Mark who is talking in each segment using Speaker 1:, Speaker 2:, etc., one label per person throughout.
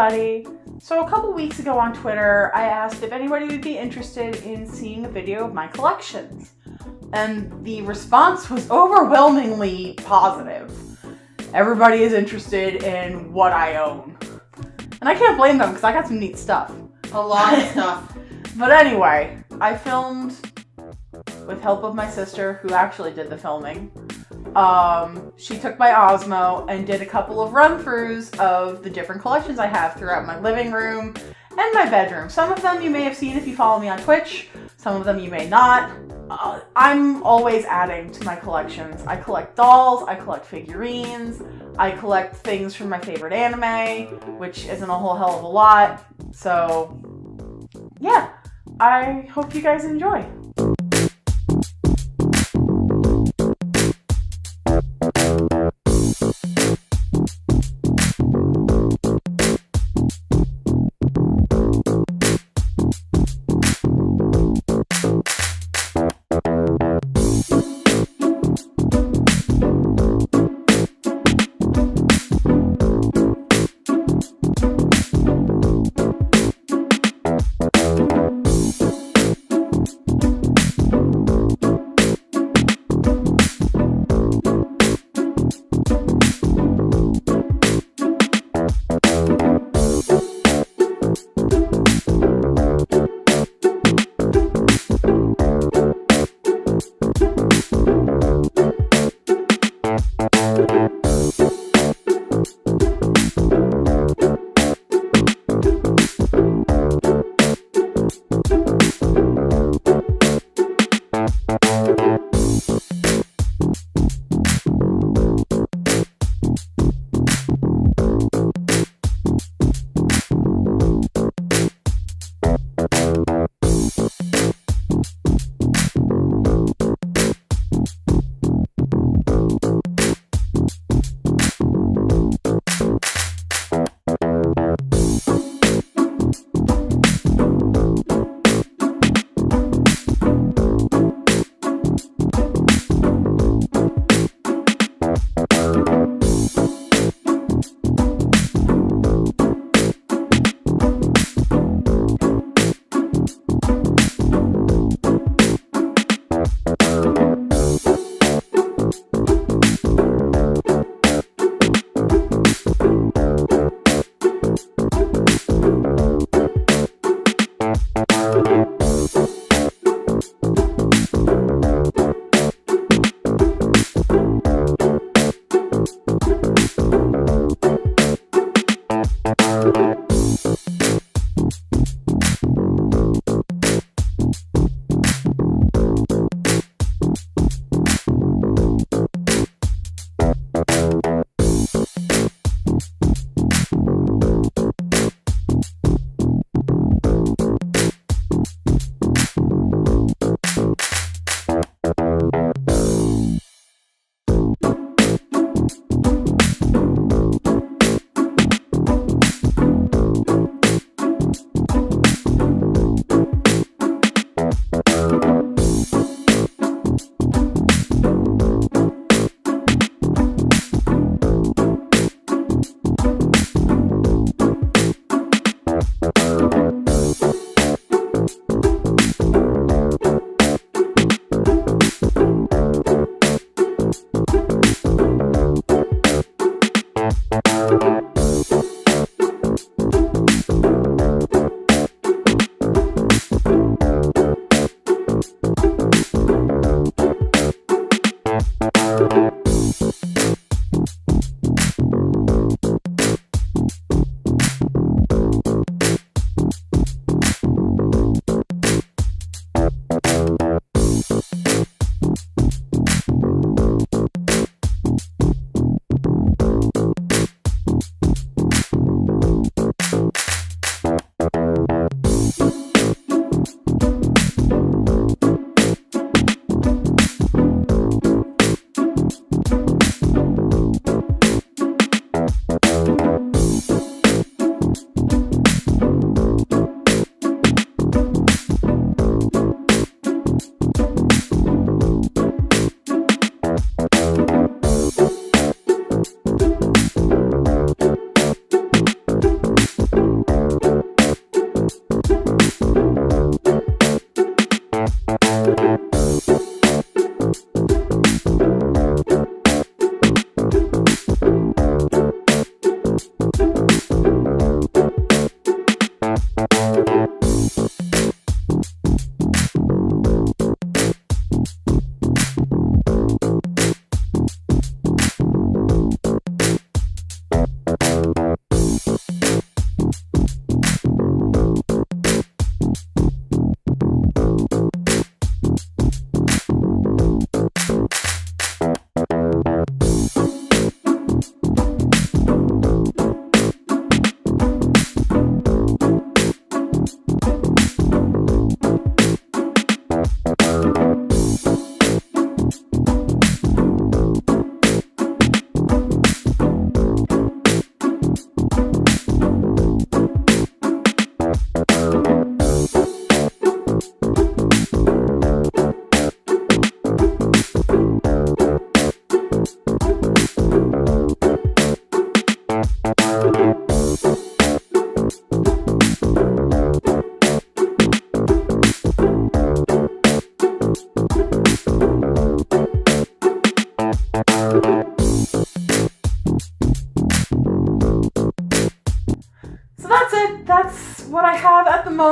Speaker 1: everybody. So a couple weeks ago on Twitter, I asked if anybody would be interested in seeing a video of my collections. And the response was overwhelmingly positive. Everybody is interested in what I own. And I can't blame them because I got some neat stuff.
Speaker 2: A lot of stuff.
Speaker 1: But anyway, I filmed with help of my sister, who actually did the filming. She took my Osmo and did a couple of run-throughs of the different collections I have throughout my living room and my bedroom. Some of them you may have seen if you follow me on Twitch. Some of them you may not. I'm always adding to my collections. I collect dolls, I collect figurines, I collect things from my favorite anime, which isn't a whole hell of a lot. So, yeah, I hope you guys enjoy.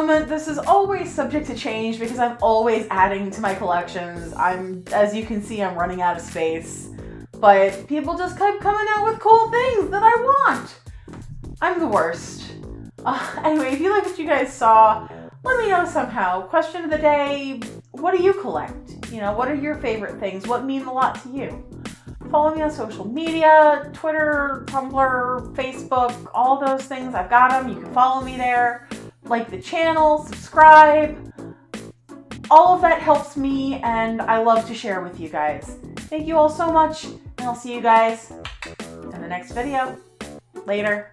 Speaker 1: moment, this is always subject to change because I'm always adding to my collections. As you can see, I'm running out of space. But people just keep coming out with cool things that I want. I'm the worst. Anyway, if you like what you guys saw, let me know somehow. Question of the day, what do you collect? You know, what are your favorite things? What mean a lot to you? Follow me on social media, Twitter, Tumblr, Facebook, all those things. I've got them. You can follow me there. Like the channel, subscribe. All of that helps me, and I love to share with you guys. Thank you all so much, and I'll see you guys in the next video. Later.